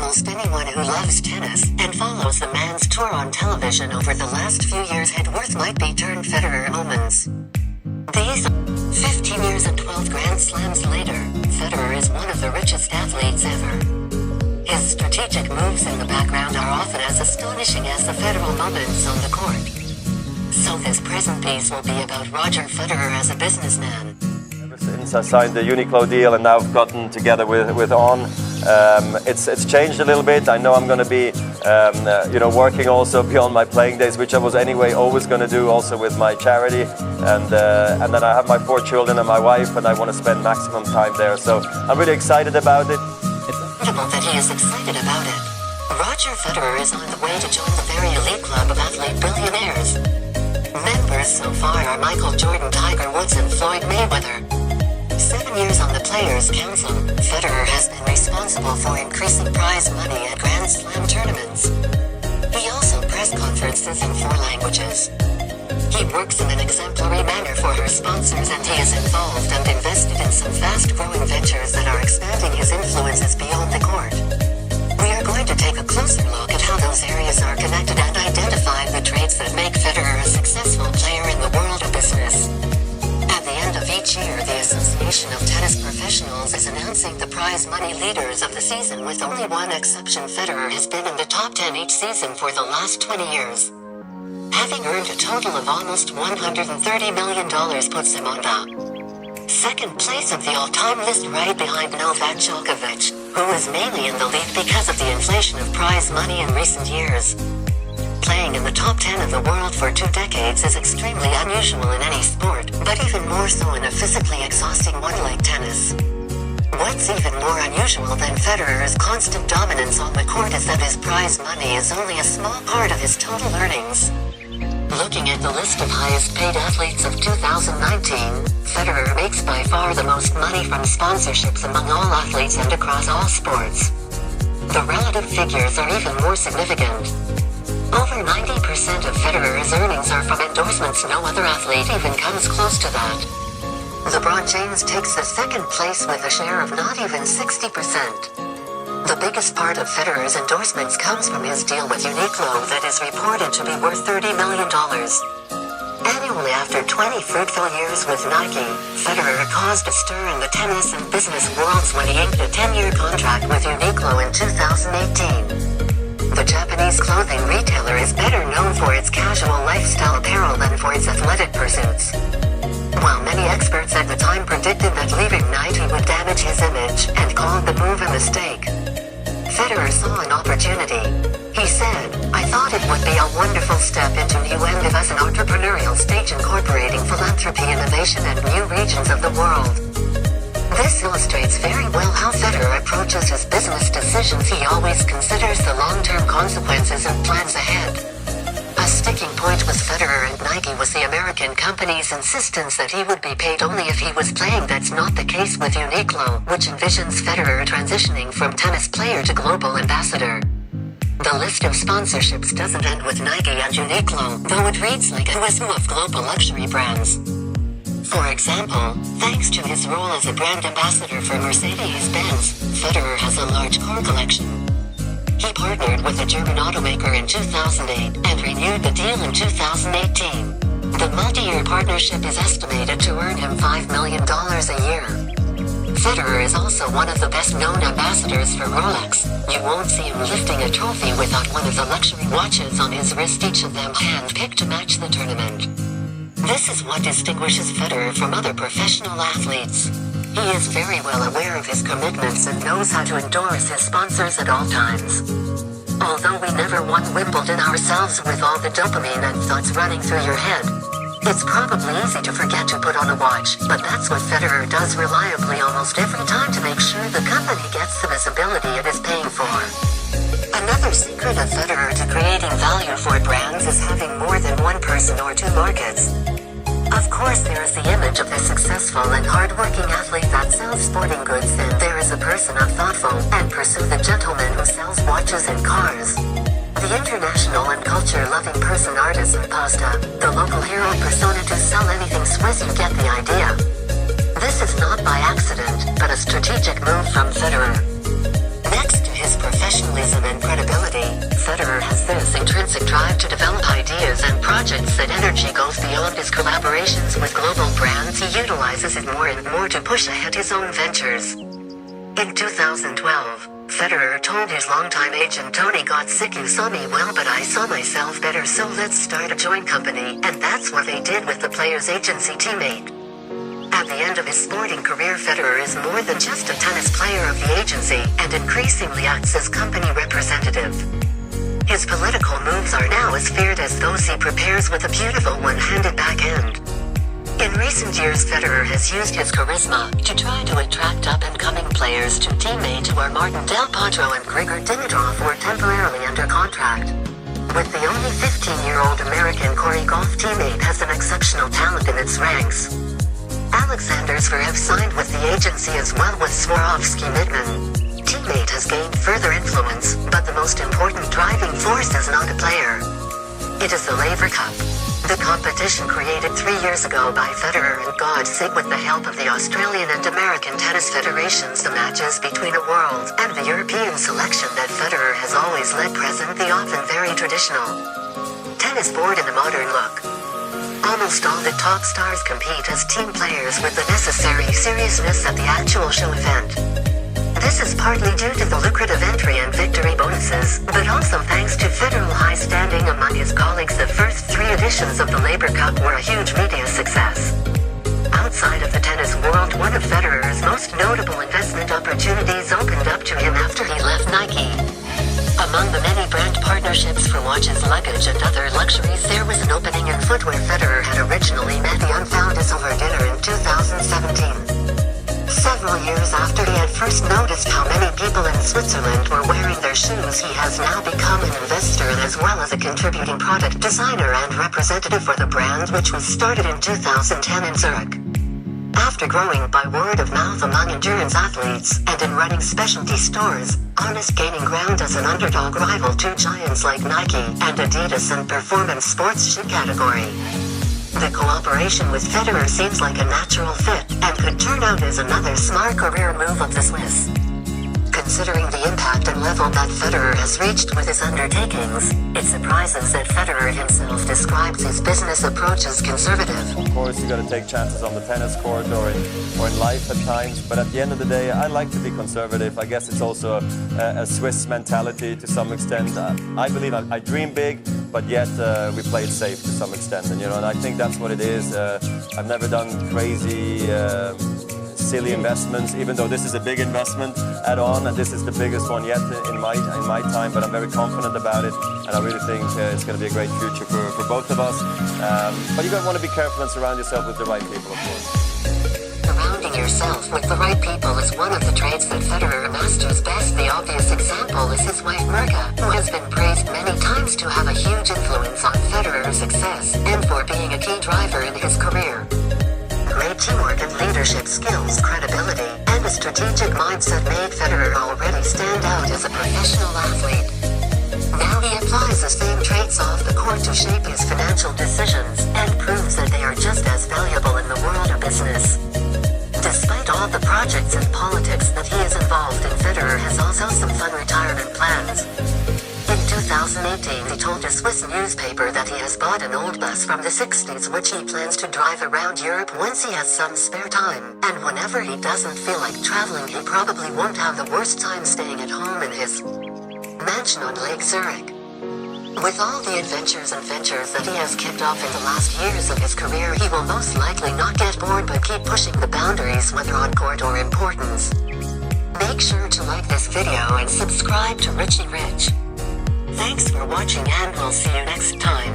almost anyone who loves tennis and follows the man's tour on television over the last few years had worth might be turned Federer moments. These 15 years and 12 Grand Slams later, Federer is one of the richest athletes ever. His strategic moves in the background are often as astonishing as the Federer moments on the court. So this present piece will be about Roger Federer as a businessman. Ever since I signed the Uniqlo deal and now I've gotten together with On, it's changed a little bit. I know I'm going to be working also beyond my playing days, which I was anyway always going to do also with my charity. And then I have my 4 children and my wife, and I want to spend maximum time there. So I'm really excited about it. That he is excited about it. Roger Federer is on the way to join the very elite club of athlete billionaires. Members so far are Michael Jordan, Tiger Woods, and Floyd Mayweather. 7 years on the Players' Council, Federer has been responsible for increasing prize money at Grand Slam tournaments. He also press conferences in 4 languages. He works in an exemplary manner for her sponsors, and he is involved and invested in some fast-growing ventures that are expanding his influences beyond the court. We are going to take a closer look at how those areas are connected and identify the traits that make Federer a successful player in the world of business. At the end of each year, the Association of Tennis Professionals is announcing the prize money leaders of the season, with only one exception. Federer has been in the top 10 each season for the last 20 years. Having earned a total of almost $130 million puts him on the second place of the all-time list, right behind Novak Djokovic, who is mainly in the lead because of the inflation of prize money in recent years. Playing in the top 10 of the world for 2 decades is extremely unusual in any sport, but even more so in a physically exhausting one like tennis. What's even more unusual than Federer's constant dominance on the court is that his prize money is only a small part of his total earnings. Looking at the list of highest paid athletes of 2019, Federer makes by far the most money from sponsorships among all athletes and across all sports. The relative figures are even more significant. Over 90% of Federer's earnings are from endorsements. No other athlete even comes close to that. LeBron James takes the second place with a share of not even 60%. The biggest part of Federer's endorsements comes from his deal with Uniqlo that is reported to be worth $30 million. Annually, after 20 fruitful years with Nike, Federer caused a stir in the tennis and business worlds when he inked a 10-year contract with Uniqlo in 2018. The Japanese clothing retailer is better known for its casual lifestyle apparel than for its athletic pursuits. While many experts at the time predicted that leaving Nike would damage his image and called the move a mistake, Federer saw an opportunity. He said, "I thought it would be a wonderful step into new endeavors, an entrepreneurial stage incorporating philanthropy, innovation, and new regions of the world." This illustrates very well how Federer approaches his business decisions. He always considers the long-term consequences and plans ahead. A sticking point with Federer and Nike was the American company's insistence that he would be paid only if he was playing. That's not the case with Uniqlo, which envisions Federer transitioning from tennis player to global ambassador. The list of sponsorships doesn't end with Nike and Uniqlo, though it reads like a who's who of global luxury brands. For example, thanks to his role as a brand ambassador for Mercedes-Benz, Federer has a large car collection. He partnered with a German automaker in 2008 and renewed the deal in 2018. The multi-year partnership is estimated to earn him $5 million a year. Federer is also one of the best-known ambassadors for Rolex. You won't see him lifting a trophy without one of the luxury watches on his wrist, each of them hand-picked to match the tournament. This is what distinguishes Federer from other professional athletes. He is very well aware of his commitments and knows how to endorse his sponsors at all times. Although we never won Wimbledon ourselves with all the dopamine and thoughts running through your head, it's probably easy to forget to put on a watch, but that's what Federer does reliably almost every time to make sure the company gets the visibility it is paying for. Another secret of Federer to creating value for brands is having more than one person or 2 markets. Of course, there is the image of the successful and hard-working athlete that sells sporting goods, and there is a person of thoughtful and pursue the gentleman who sells watches and cars. The international and culture-loving person, artist or pasta, the local hero persona to sell anything Swiss. You get the idea. This is not by accident, but a strategic move from Federer. Next to his professionalism to develop ideas and projects that energy goes beyond his collaborations with global brands. He utilizes it more and more to push ahead his own ventures. In 2012, Federer told his longtime agent Tony, "Got sick, you saw me well, but I saw myself better, so let's start a joint company," and that's what they did with the player's agency teammate. At the end of his sporting career, Federer is more than just a tennis player of the agency, and increasingly acts as company representative. His political moves are now as feared as those he prepares with a beautiful one-handed backhand. In recent years, Federer has used his charisma to try to attract up-and-coming players to teammate who are Martin Del Potro and Grigor Dimitrov were temporarily under contract. With the only 15-year-old American choreograph teammate has an exceptional talent in its ranks. Alexander Zverev signed with the agency as well with Swarovski-Midman. Teammate has gained further influence, but the most important driving force is not a player. It is the Laver Cup. The competition created 3 years ago by Federer and Godsig with the help of the Australian and American tennis federations. The matches between a world and the European selection that Federer has always led present the often very traditional tennis board in a modern look. Almost all the top stars compete as team players with the necessary seriousness at the actual show event. This is partly due to the lucrative entry and victory bonuses, but also thanks to Federer's high standing among his colleagues. The first 3 editions of the Laver Cup were a huge media success. Outside of the tennis world, one of Federer's most notable investment opportunities opened up to him after he left Nike. Among the many brand partnerships for watches, luggage, and other luxuries, there was an opening in footwear. Federer had originally met the unfounders over dinner in 2017. Several years after he had first noticed how many people in Switzerland were wearing their shoes, he has now become an investor and as well as a contributing product designer and representative for the brand, which was started in 2010 in Zurich. After growing by word of mouth among endurance athletes and in running specialty stores, Honest gaining ground as an underdog rival to giants like Nike and Adidas in performance sports shoe category. The cooperation with Federer seems like a natural fit and could turn out as another smart career move of the Swiss. Considering the impact and level that Federer has reached with his undertakings, it surprises that Federer himself describes his business approach as conservative. Of course, you got to take chances on the tennis court or in life at times, but at the end of the day, I like to be conservative. I guess it's also a Swiss mentality to some extent. I believe I dream big, but yet we play it safe to some extent, and and I think that's what it is. I've never done crazy, silly investments, even though this is a big investment add-on, and this is the biggest one yet in my time, but I'm very confident about it, and I really think it's going to be a great future for both of us. But you want to be careful and surround yourself with the right people, of course. Surrounding yourself with the right people is one of the traits that Federer masters best. The obvious example is his wife Mirka, who has been praised many times to have a huge influence on Federer's success and for being a key driver in his career. Great teamwork and leadership skills, credibility, and a strategic mindset made Federer already stand out as a professional athlete. Now he applies the same traits off the court to shape his financial decisions and proves that they are just as valuable in the world of business. Despite all the projects and politics that he is involved in, Federer has also some fun retirement plans. In 2018, he told a Swiss newspaper that he has bought an old bus from the 60s which he plans to drive around Europe once he has some spare time, and whenever he doesn't feel like traveling, he probably won't have the worst time staying at home in his mansion on Lake Zurich. With all the adventures and ventures that he has kicked off in the last years of his career, he will most likely not get bored but keep pushing the boundaries, whether on court or importance. Make sure to like this video and subscribe to Richie Rich. Thanks for watching, and we'll see you next time.